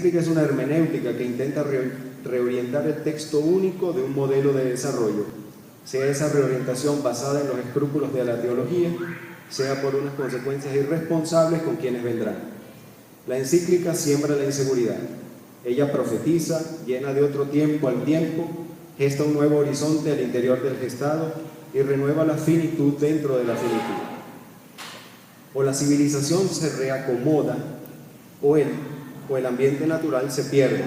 Es una hermenéutica que intenta reorientar el texto único de un modelo de desarrollo, sea esa reorientación basada en los escrúpulos de la teología, sea por unas consecuencias irresponsables con quienes vendrán. La encíclica siembra la inseguridad. Ella profetiza, llena de otro tiempo al tiempo, gesta un nuevo horizonte al interior del gestado y renueva la finitud dentro de la finitud. O la civilización se reacomoda, o el ambiente natural se pierde,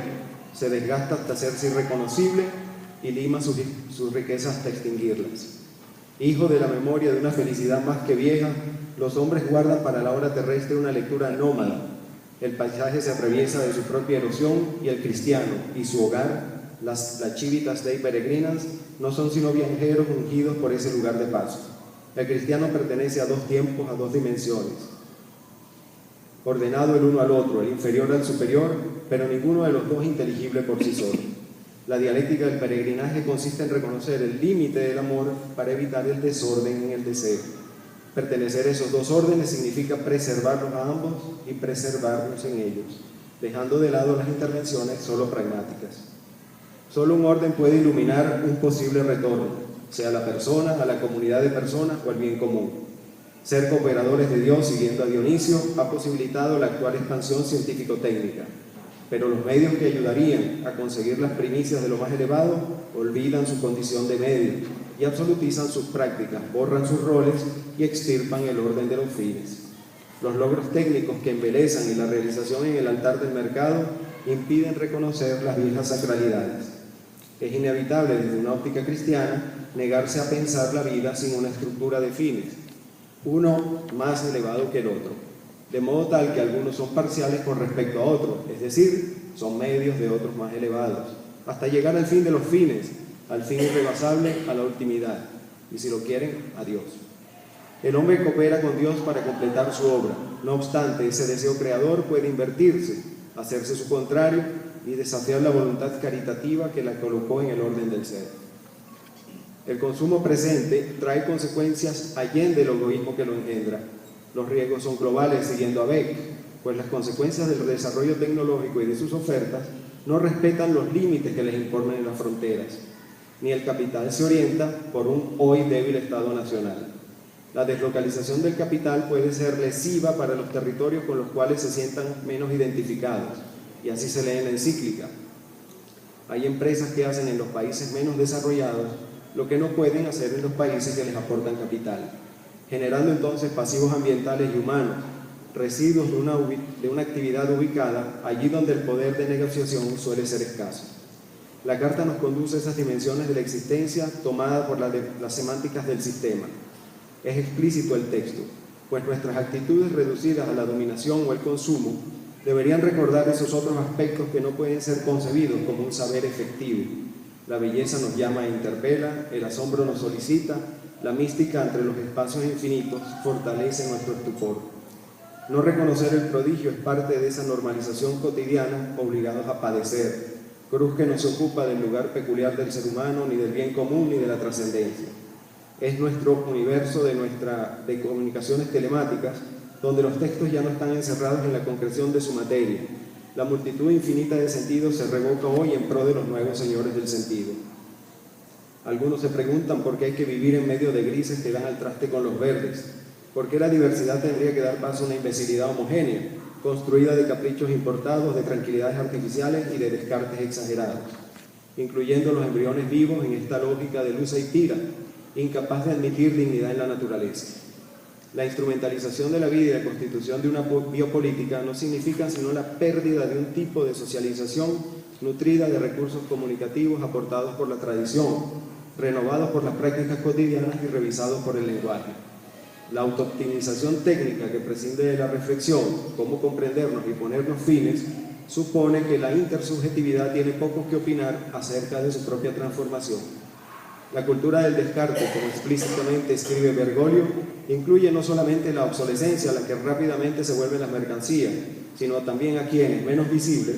se desgasta hasta hacerse irreconocible y lima sus riquezas hasta extinguirlas. Hijo de la memoria de una felicidad más que vieja, los hombres guardan para la hora terrestre una lectura nómada. El paisaje se atraviesa de su propia erosión y el cristiano y su hogar, las civitas dei peregrinas, no son sino viajeros ungidos por ese lugar de paso. El cristiano pertenece a dos tiempos, a dos dimensiones, ordenado el uno al otro, el inferior al superior, pero ninguno de los dos inteligible por sí solo. La dialéctica del peregrinaje consiste en reconocer el límite del amor para evitar el desorden en el deseo. Pertenecer a esos dos órdenes significa preservarlos a ambos y preservarnos en ellos, dejando de lado las intervenciones solo pragmáticas. Solo un orden puede iluminar un posible retorno, sea a la persona, a la comunidad de personas o al bien común. Ser cooperadores de Dios siguiendo a Dionisio ha posibilitado la actual expansión científico-técnica, pero los medios que ayudarían a conseguir las primicias de lo más elevado olvidan su condición de medio y absolutizan sus prácticas, borran sus roles y extirpan el orden de los fines. Los logros técnicos que embelezan y la realización en el altar del mercado impiden reconocer las viejas sacralidades. Es inevitable desde una óptica cristiana negarse a pensar la vida sin una estructura de fines, uno más elevado que el otro, de modo tal que algunos son parciales con respecto a otros, es decir, son medios de otros más elevados, hasta llegar al fin de los fines, al fin irrebasable, a la ultimidad, y si lo quieren, a Dios. El hombre coopera con Dios para completar su obra. No obstante, ese deseo creador puede invertirse, hacerse su contrario y desafiar la voluntad caritativa que la colocó en el orden del ser. El consumo presente trae consecuencias allende del egoísmo que lo engendra. Los riesgos son globales, siguiendo a Beck, pues las consecuencias del desarrollo tecnológico y de sus ofertas no respetan los límites que les imponen en las fronteras, ni el capital se orienta por un hoy débil Estado nacional. La deslocalización del capital puede ser lesiva para los territorios con los cuales se sientan menos identificados, y así se lee en la encíclica. Hay empresas que hacen en los países menos desarrollados lo que no pueden hacer en los países que les aportan capital, generando entonces pasivos ambientales y humanos, residuos de una actividad ubicada allí donde el poder de negociación suele ser escaso. La carta nos conduce a esas dimensiones de la existencia tomada por las semánticas del sistema. Es explícito el texto, pues nuestras actitudes reducidas a la dominación o el consumo deberían recordar esos otros aspectos que no pueden ser concebidos como un saber efectivo. La belleza nos llama e interpela, el asombro nos solicita, la mística entre los espacios infinitos fortalece nuestro estupor. No reconocer el prodigio es parte de esa normalización cotidiana obligados a padecer, cruz que no se ocupa del lugar peculiar del ser humano, ni del bien común, ni de la trascendencia. Es nuestro universo de comunicaciones telemáticas, donde los textos ya no están encerrados en la concreción de su materia. La multitud infinita de sentidos se revoca hoy en pro de los nuevos señores del sentido. Algunos se preguntan por qué hay que vivir en medio de grises que dan al traste con los verdes. ¿Por qué la diversidad tendría que dar paso a una imbecilidad homogénea, construida de caprichos importados, de tranquilidades artificiales y de descartes exagerados, incluyendo los embriones vivos en esta lógica de luz y tira, incapaz de admitir dignidad en la naturaleza? La instrumentalización de la vida y la constitución de una biopolítica no significan sino la pérdida de un tipo de socialización nutrida de recursos comunicativos aportados por la tradición, renovados por las prácticas cotidianas y revisados por el lenguaje. La autooptimización técnica que prescinde de la reflexión, cómo comprendernos y ponernos fines, supone que la intersubjetividad tiene poco que opinar acerca de su propia transformación. La cultura del descarte, como explícitamente escribe Bergoglio, incluye no solamente la obsolescencia, a la que rápidamente se vuelven las mercancías, sino también a quienes, menos visibles,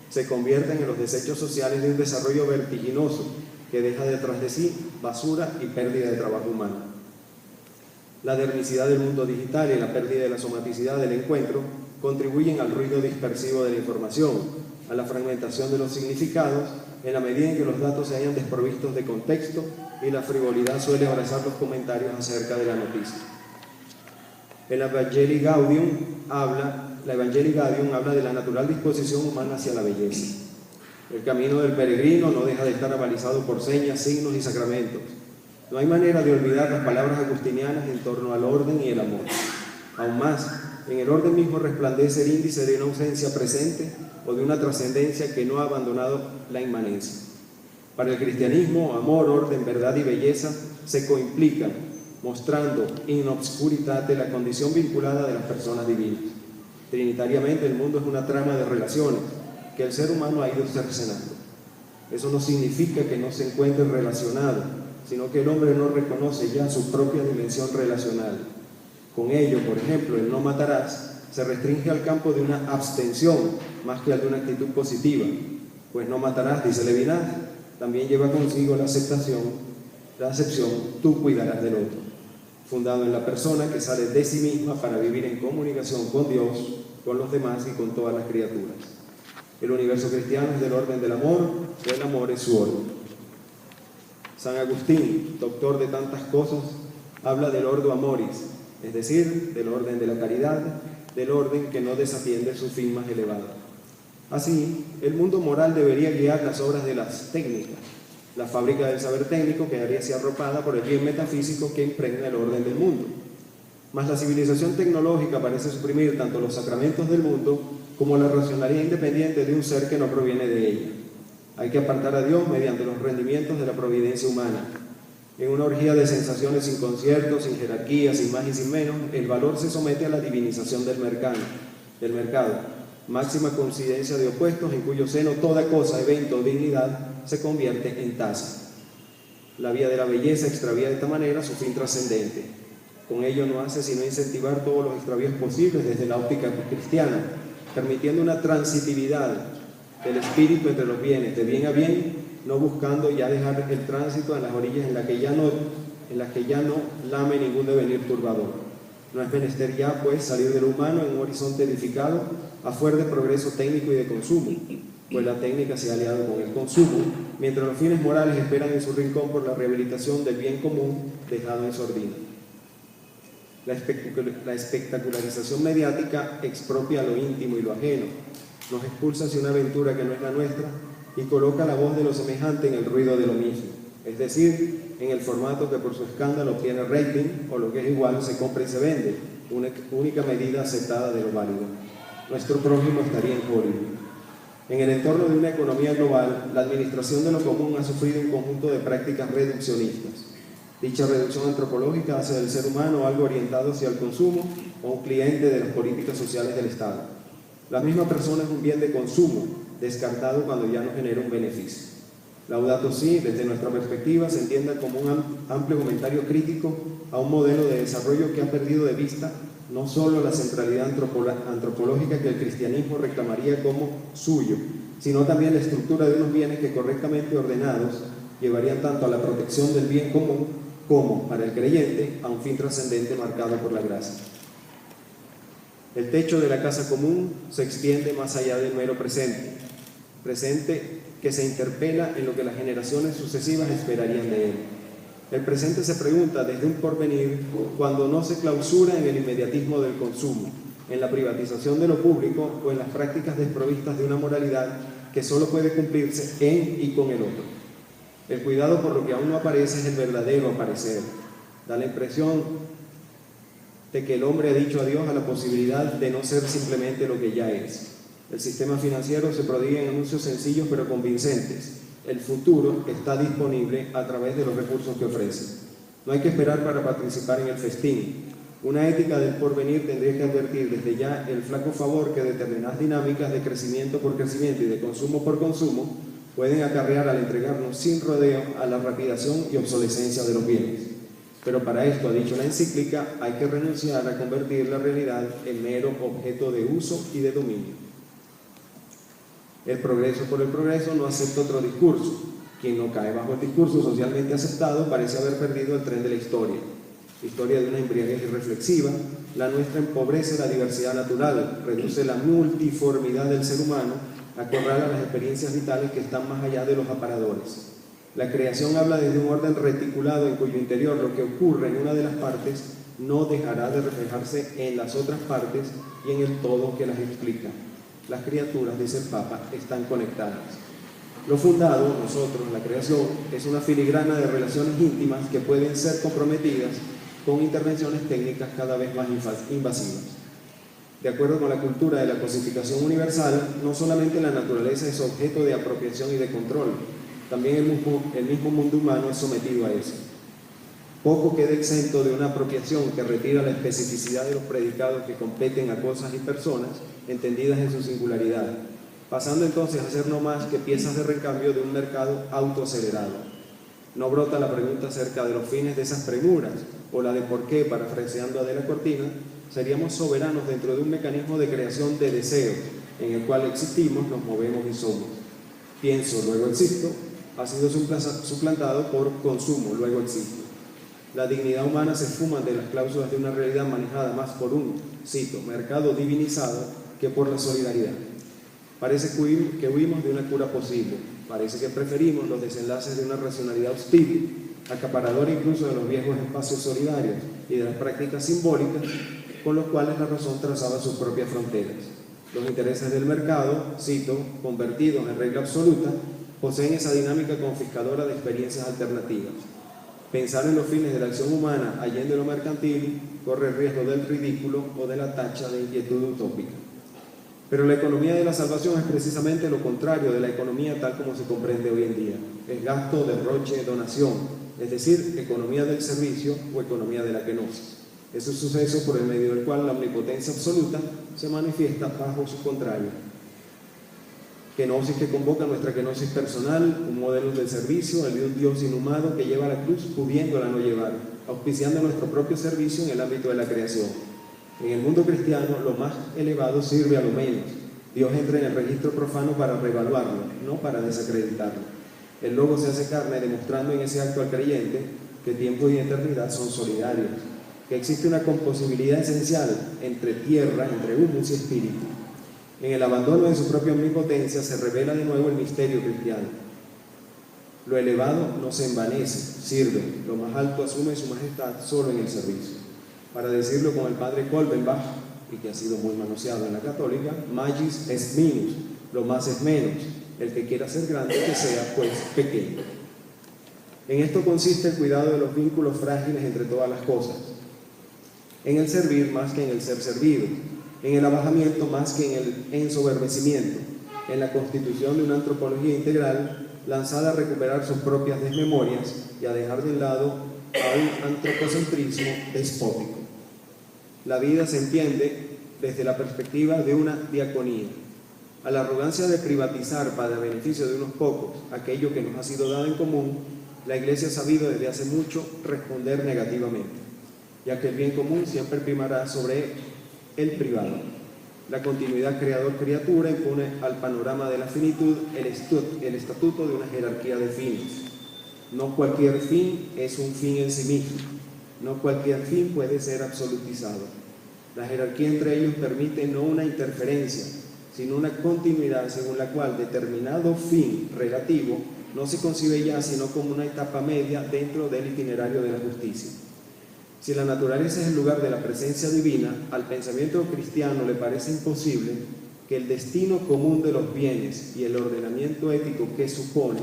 se convierten en los desechos sociales de un desarrollo vertiginoso que deja detrás de sí basura y pérdida de trabajo humano. La dermicidad del mundo digital y la pérdida de la somaticidad del encuentro contribuyen al ruido dispersivo de la información, a la fragmentación de los significados en la medida en que los datos se hayan desprovistos de contexto y la frivolidad suele abrazar los comentarios acerca de la noticia. La Evangelii Gaudium habla de la natural disposición humana hacia la belleza. El camino del peregrino no deja de estar avalizado por señas, signos y sacramentos. No hay manera de olvidar las palabras agustinianas en torno al orden y el amor. Aún más, en el orden mismo resplandece el índice de una ausencia presente o de una trascendencia que no ha abandonado la inmanencia. Para el cristianismo, amor, orden, verdad y belleza se coimplican, mostrando in obscuritate la condición vinculada de las personas divinas. Trinitariamente, el mundo es una trama de relaciones que el ser humano ha ido cercenando. Eso no significa que no se encuentre relacionado, sino que el hombre no reconoce ya su propia dimensión relacional. Con ello, por ejemplo, el no matarás se restringe al campo de una abstención más que al de una actitud positiva, pues no matarás, dice Levinas, también lleva consigo la acepción, tú cuidarás del otro, fundado en la persona que sale de sí misma para vivir en comunicación con Dios, con los demás y con todas las criaturas. El universo cristiano es del orden del amor, el amor es su orden. San Agustín, doctor de tantas cosas, habla del ordo amoris, es decir, del orden de la caridad, del orden que no desatiende su fin más elevado. Así, el mundo moral debería guiar las obras de las técnicas. La fábrica del saber técnico quedaría así arropada por el bien metafísico que impregna el orden del mundo. Mas la civilización tecnológica parece suprimir tanto los sacramentos del mundo como la racionalidad independiente de un ser que no proviene de ella. Hay que apartar a Dios mediante los rendimientos de la providencia humana. En una orgía de sensaciones sin concierto, sin jerarquía, sin más y sin menos, el valor se somete a la divinización del mercado, máxima coincidencia de opuestos en cuyo seno toda cosa, evento o dignidad se convierte en tasa. La vía de la belleza extravía de esta manera su fin trascendente. Con ello no hace sino incentivar todos los extravíos posibles desde la óptica cristiana, permitiendo una transitividad del espíritu entre los bienes, de bien a bien, no buscando ya dejar el tránsito en las orillas en las que ya no lame ningún devenir turbador. No es menester ya, pues, salir de lo humano en un horizonte edificado a fuer de progreso técnico y de consumo, pues la técnica se ha aliado con el consumo, mientras los fines morales esperan en su rincón por la rehabilitación del bien común dejado en sordina. La espectacularización mediática expropia lo íntimo y lo ajeno, nos expulsa hacia una aventura que no es la nuestra y coloca la voz de lo semejante en el ruido de lo mismo, es decir, en el formato que por su escándalo obtiene rating o lo que es igual se compra y se vende, una única medida aceptada de lo válido. Nuestro prójimo estaría en Hollywood. En el entorno de una economía global, la administración de lo común ha sufrido un conjunto de prácticas reduccionistas. Dicha reducción antropológica hace del ser humano algo orientado hacia el consumo o un cliente de las políticas sociales del Estado. La misma persona es un bien de consumo, descartado cuando ya no genera un beneficio. Laudato Si, desde nuestra perspectiva, se entienda como un amplio comentario crítico a un modelo de desarrollo que ha perdido de vista no solo la centralidad antropológica que el cristianismo reclamaría como suyo, sino también la estructura de unos bienes que correctamente ordenados llevarían tanto a la protección del bien común como, para el creyente, a un fin trascendente marcado por la gracia. El techo de la casa común se extiende más allá del mero presente que se interpela en lo que las generaciones sucesivas esperarían de él. El presente se pregunta desde un porvenir cuando no se clausura en el inmediatismo del consumo, en la privatización de lo público o en las prácticas desprovistas de una moralidad que solo puede cumplirse en y con el otro. El cuidado por lo que aún no aparece es el verdadero aparecer. Da la impresión de que el hombre ha dicho adiós a la posibilidad de no ser simplemente lo que ya es. El sistema financiero se prodiga en anuncios sencillos pero convincentes. El futuro está disponible a través de los recursos que ofrece. No hay que esperar para participar en el festín. Una ética del porvenir tendría que advertir desde ya el flaco favor que determinadas dinámicas de crecimiento por crecimiento y de consumo por consumo pueden acarrear al entregarnos sin rodeo a la rapidación y obsolescencia de los bienes. Pero para esto, ha dicho la encíclica, hay que renunciar a convertir la realidad en mero objeto de uso y de dominio. El progreso por el progreso no acepta otro discurso. Quien no cae bajo el discurso socialmente aceptado parece haber perdido el tren de la historia de una embriaguez irreflexiva. La nuestra empobrece la diversidad natural, reduce la multiformidad del ser humano acorrala las experiencias vitales que están más allá de los aparadores. La creación habla desde un orden reticulado en cuyo interior lo que ocurre en una de las partes no dejará de reflejarse en las otras partes y en el todo que las explica. Las criaturas, dice el Papa, están conectadas. Lo fundado, nosotros, la creación, es una filigrana de relaciones íntimas que pueden ser comprometidas con intervenciones técnicas cada vez más invasivas. De acuerdo con la cultura de la cosificación universal, no solamente la naturaleza es objeto de apropiación y de control, también el mismo mundo humano es sometido a eso. Poco queda exento de una apropiación que retira la especificidad de los predicados que competen a cosas y personas entendidas en su singularidad, pasando entonces a ser no más que piezas de recambio de un mercado autoacelerado. No brota la pregunta acerca de los fines de esas premuras, o la de por qué, parafraseando a Adela Cortina, seríamos soberanos dentro de un mecanismo de creación de deseos, en el cual existimos, nos movemos y somos. Pienso, luego existo, ha sido suplantado por consumo, luego existo. La dignidad humana se esfuma de las cláusulas de una realidad manejada más por un, cito, mercado divinizado que por la solidaridad. Parece que huimos de una cura posible, parece que preferimos los desenlaces de una racionalidad hostil, acaparadora incluso de los viejos espacios solidarios y de las prácticas simbólicas con los cuales la razón trazaba sus propias fronteras. Los intereses del mercado, cito, convertidos en regla absoluta, poseen esa dinámica confiscadora de experiencias alternativas. Pensar en los fines de la acción humana allende lo mercantil corre el riesgo del ridículo o de la tacha de inquietud utópica. Pero la economía de la salvación es precisamente lo contrario de la economía tal como se comprende hoy en día. Es gasto, derroche, donación, es decir, economía del servicio o economía de la kenosis. Es un suceso por el medio del cual la omnipotencia absoluta se manifiesta bajo su contrario. Kenosis que convoca nuestra kenosis personal, un modelo del servicio, el de un Dios inhumano que lleva la cruz pudiéndola no llevar, auspiciando nuestro propio servicio en el ámbito de la creación. En el mundo cristiano, lo más elevado sirve a lo menos. Dios entra en el registro profano para reevaluarlo, no para desacreditarlo. El Logo se hace carne demostrando en ese acto al creyente que tiempo y eternidad son solidarios, que existe una composibilidad esencial entre tierra, entre humus y espíritu. En el abandono de su propia omnipotencia se revela de nuevo el misterio cristiano. Lo elevado no se envanece, sirve. Lo más alto asume su majestad solo en el servicio. Para decirlo con el padre Kolbenbach, y que ha sido muy manoseado en la católica, magis est minus, lo más es menos. El que quiera ser grande, que sea pues pequeño. En esto consiste el cuidado de los vínculos frágiles entre todas las cosas. En el servir más que en el ser servido, en el abajamiento más que en el ensoberbecimiento, en la constitución de una antropología integral lanzada a recuperar sus propias desmemorias y a dejar de lado a un antropocentrismo despótico. La vida se entiende desde la perspectiva de una diaconía. A la arrogancia de privatizar para el beneficio de unos pocos aquello que nos ha sido dado en común, la Iglesia ha sabido desde hace mucho responder negativamente, ya que el bien común siempre primará sobre el privado. La continuidad creador-criatura impone al panorama de la finitud el estatuto de una jerarquía de fines. No cualquier fin es un fin en sí mismo. No cualquier fin puede ser absolutizado. La jerarquía entre ellos permite no una interferencia, sino una continuidad según la cual determinado fin relativo no se concibe ya sino como una etapa media dentro del itinerario de la justicia. Si la naturaleza es el lugar de la presencia divina, al pensamiento cristiano le parece imposible que el destino común de los bienes y el ordenamiento ético que supone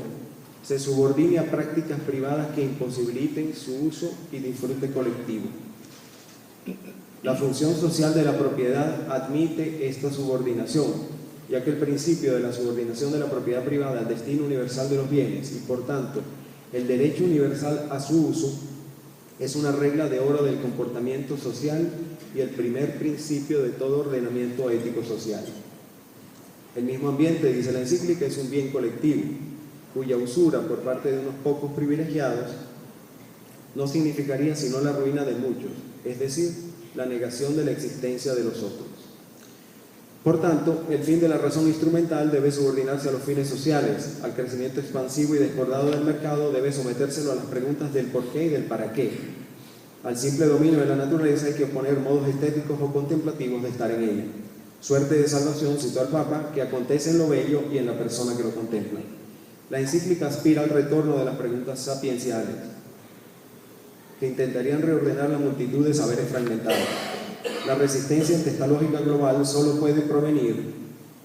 se subordine a prácticas privadas que imposibiliten su uso y disfrute colectivo. La función social de la propiedad admite esta subordinación, ya que el principio de la subordinación de la propiedad privada al destino universal de los bienes y, por tanto, el derecho universal a su uso es una regla de oro del comportamiento social y el primer principio de todo ordenamiento ético-social. El mismo ambiente, dice la encíclica, es un bien colectivo, cuya usura por parte de unos pocos privilegiados no significaría sino la ruina de muchos, es decir, la negación de la existencia de los otros. Por tanto, el fin de la razón instrumental debe subordinarse a los fines sociales. Al crecimiento expansivo y desbordado del mercado debe sometérselo a las preguntas del por qué y del para qué. Al simple dominio de la naturaleza hay que oponer modos estéticos o contemplativos de estar en ella. Suerte de salvación, citó al Papa, que acontece en lo bello y en la persona que lo contempla. La encíclica aspira al retorno de las preguntas sapienciales, que intentarían reordenar la multitud de saberes fragmentados. La resistencia ante esta lógica global solo puede provenir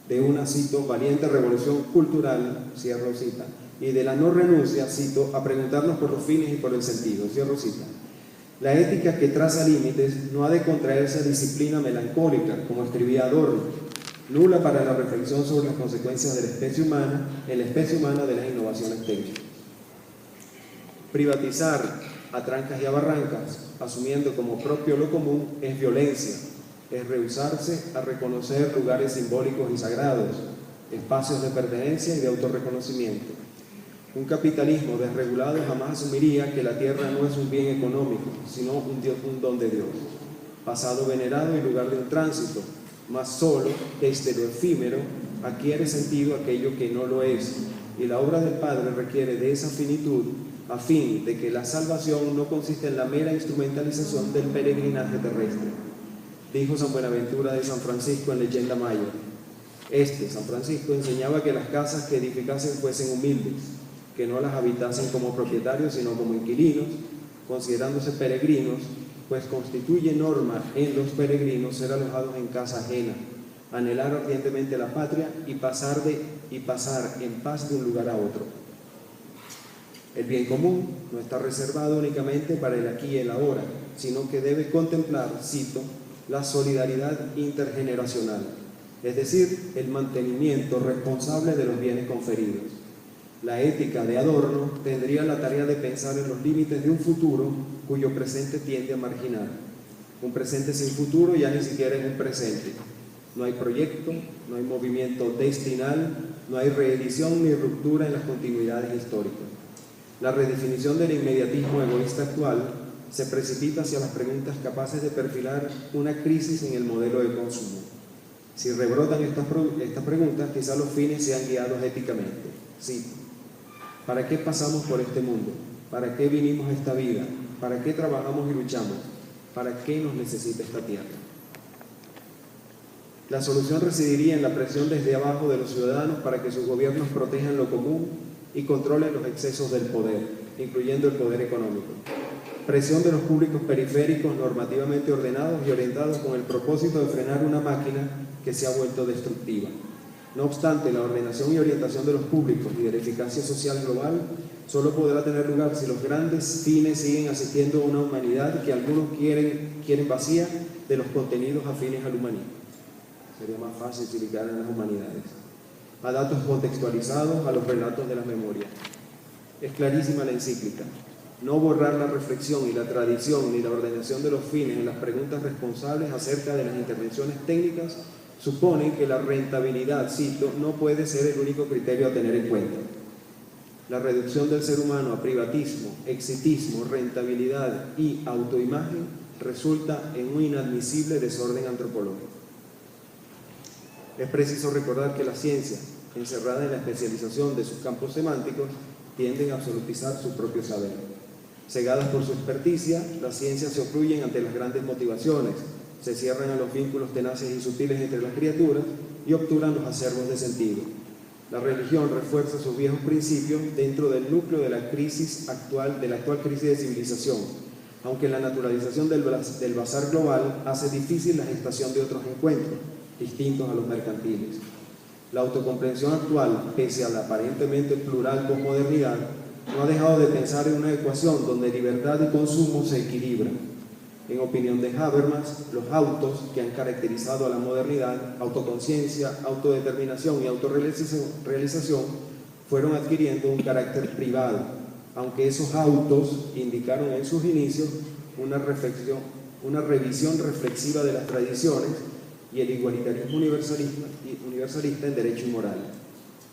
de una, cito, valiente revolución cultural, cierro cita, y de la no renuncia, cito, a preguntarnos por los fines y por el sentido, cierro cita. La ética que traza límites no ha de contraerse a disciplina melancólica, como escribía Adorno, nula para la reflexión sobre las consecuencias de la especie humana de las innovaciones técnicas. Privatizar a trancas y a barrancas, asumiendo como propio lo común, es violencia, es rehusarse a reconocer lugares simbólicos y sagrados, espacios de pertenencia y de autorreconocimiento. Un capitalismo desregulado jamás asumiría que la tierra no es un bien económico, sino un don de Dios, pasado venerado y lugar de un tránsito, mas solo desde lo efímero adquiere sentido aquello que no lo es, y la obra del Padre requiere de esa finitud a fin de que la salvación no consiste en la mera instrumentalización del peregrinaje terrestre. Dijo San Buenaventura de San Francisco en Leyenda Mayor. San Francisco, enseñaba que las casas que edificasen fuesen humildes, que no las habitasen como propietarios, sino como inquilinos, considerándose peregrinos, pues constituye norma en los peregrinos ser alojados en casa ajena, anhelar ardientemente la patria y pasar en paz de un lugar a otro. El bien común no está reservado únicamente para el aquí y el ahora, sino que debe contemplar, cito, la solidaridad intergeneracional, es decir, el mantenimiento responsable de los bienes conferidos. La ética de Adorno tendría la tarea de pensar en los límites de un futuro cuyo presente tiende a marginar. Un presente sin futuro ya ni siquiera es un presente. No hay proyecto, no hay movimiento destinal, no hay reedición ni ruptura en las continuidades históricas. La redefinición del inmediatismo egoísta actual se precipita hacia las preguntas capaces de perfilar una crisis en el modelo de consumo. Si rebrotan estas preguntas, quizá los fines sean guiados éticamente. Sí. ¿Para qué pasamos por este mundo? ¿Para qué vinimos a esta vida? ¿Para qué trabajamos y luchamos? ¿Para qué nos necesita esta tierra? La solución residiría en la presión desde abajo de los ciudadanos para que sus gobiernos protejan lo común y controlen los excesos del poder, incluyendo el poder económico. Presión de los públicos periféricos normativamente ordenados y orientados con el propósito de frenar una máquina que se ha vuelto destructiva. No obstante, la ordenación y orientación de los públicos y de la eficacia social global solo podrá tener lugar si los grandes fines siguen asistiendo a una humanidad que algunos quieren vacía de los contenidos afines al humanismo. Sería más fácil si ligaran las humanidades a datos contextualizados, a los relatos de las memorias. Es clarísima la encíclica. No borrar la reflexión y la tradición ni la ordenación de los fines en las preguntas responsables acerca de las intervenciones técnicas supone que la rentabilidad, cito, no puede ser el único criterio a tener en cuenta. La reducción del ser humano a privatismo, exitismo, rentabilidad y autoimagen resulta en un inadmisible desorden antropológico. Es preciso recordar que la ciencia, encerrada en la especialización de sus campos semánticos, tienden a absolutizar su propio saber. Cegadas por su experticia, las ciencias se ocluyen ante las grandes motivaciones, se cierran a los vínculos tenaces y sutiles entre las criaturas y obturan los acervos de sentido. La religión refuerza sus viejos principios dentro del núcleo de la actual crisis de civilización, aunque la naturalización del bazar global hace difícil la gestación de otros encuentros, distintos a los mercantiles. La autocomprensión actual, pese a la aparentemente plural posmodernidad, no ha dejado de pensar en una ecuación donde libertad y consumo se equilibran. En opinión de Habermas, los autos que han caracterizado a la modernidad, autoconciencia, autodeterminación y autorrealización, fueron adquiriendo un carácter privado, aunque esos autos indicaron en sus inicios una revisión reflexiva de las tradiciones y el igualitarismo universalista en derecho y moral.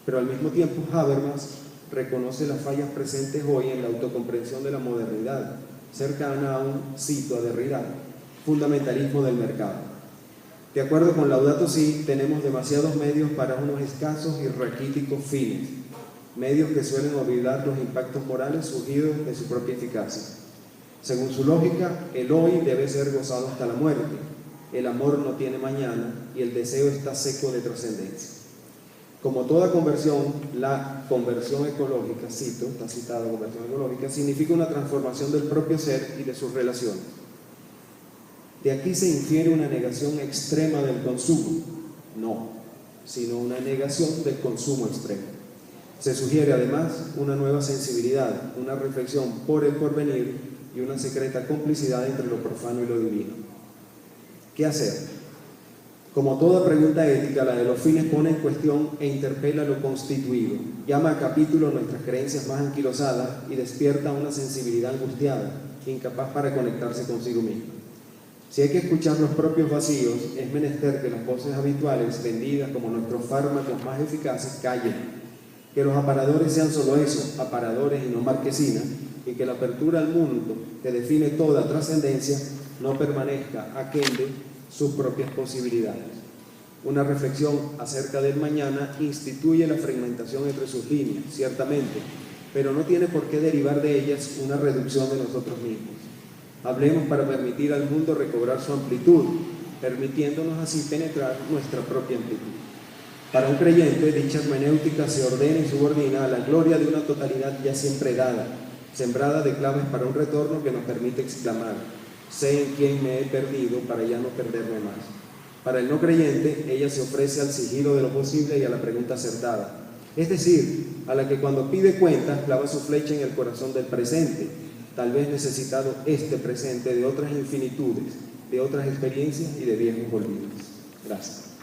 Pero al mismo tiempo Habermas reconoce las fallas presentes hoy en la autocomprensión de la modernidad, cercana a un, cito a Derrida, fundamentalismo del mercado. De acuerdo con Laudato Si, tenemos demasiados medios para unos escasos y raquíticos fines, medios que suelen olvidar los impactos morales surgidos de su propia eficacia. Según su lógica, el hoy debe ser gozado hasta la muerte, El amor no tiene mañana y el deseo está seco de trascendencia. Como toda conversión, la conversión ecológica, cito, está citada conversión ecológica, significa una transformación del propio ser y de sus relaciones. De aquí se infiere una negación extrema del consumo, no, sino una negación del consumo extremo. Se sugiere además una nueva sensibilidad, una reflexión por el porvenir y una secreta complicidad entre lo profano y lo divino. ¿Qué hacer? Como toda pregunta ética, la de los fines pone en cuestión e interpela lo constituido, llama a capítulo nuestras creencias más anquilosadas y despierta una sensibilidad angustiada, incapaz para conectarse consigo misma. Si hay que escuchar los propios vacíos, es menester que las voces habituales, vendidas como nuestros fármacos más eficaces, callen, que los aparadores sean solo eso, aparadores y no marquesinas, y que la apertura al mundo, que define toda trascendencia, no permanezca aquel de sus propias posibilidades. Una reflexión acerca del mañana instituye la fragmentación entre sus líneas, ciertamente, pero no tiene por qué derivar de ellas una reducción de nosotros mismos. Hablemos para permitir al mundo recobrar su amplitud, permitiéndonos así penetrar nuestra propia amplitud. Para un creyente, dicha hermenéutica se ordena y subordina a la gloria de una totalidad ya siempre dada, sembrada de claves para un retorno que nos permite exclamar: sé en quién me he perdido para ya no perderme más. Para el no creyente, ella se ofrece al sigilo de lo posible y a la pregunta acertada, es decir, a la que cuando pide cuentas clava su flecha en el corazón del presente, tal vez necesitado este presente de otras infinitudes, de otras experiencias y de viejos olvidos. Gracias.